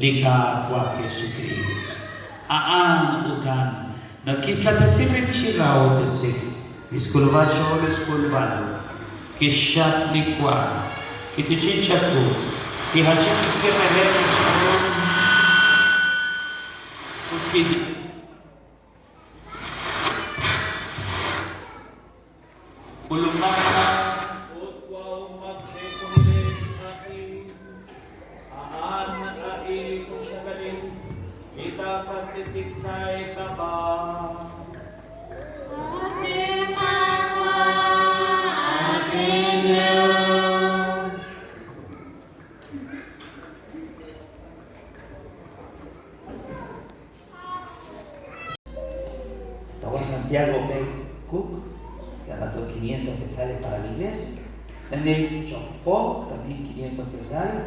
Lika kwa Yesu Kristo. Utan. Nagkikatisime mishiraw kasi. Iskulvasyo iskulvado. Kishat likwa. Kitichinchatu. Kihachikis kemehem sharon. Ukidi. Ulumana. Kita pagkisiksay ka ba? Ating ako, ating Diyos. Juan Santiago P. Cook, que anotó 500 quetzales para la iglesia. Daniel Chocó, también 500 quetzales.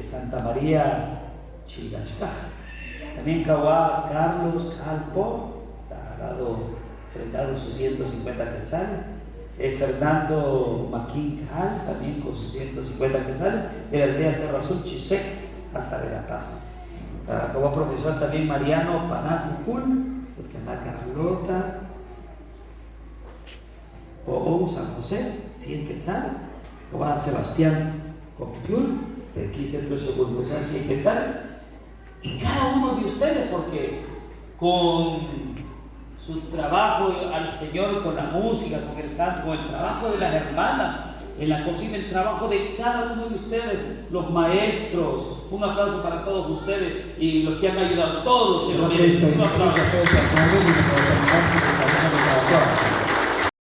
Santa María Chilashka. También Kawá Carlos Calpo ha ofrendado sus 150 quetzales. Fernando Maquín Cal también con sus 150 quetzales. El aldea Cerro Azul Chisec hasta de la Paz. Kawá profesor también Mariano Panacucul, el que anda Carlota. O San José, 100 quetzales. Kawá Sebastián Conclul, de aquí Centro de Cultural, 100 quetzales. Y cada uno de ustedes, porque con su trabajo al Señor, con la música, con el canto, con el trabajo de las hermanas en la cocina, el trabajo de cada uno de ustedes, los maestros, un aplauso para todos ustedes y los que han ayudado, todos se lo merecen. Un aplauso.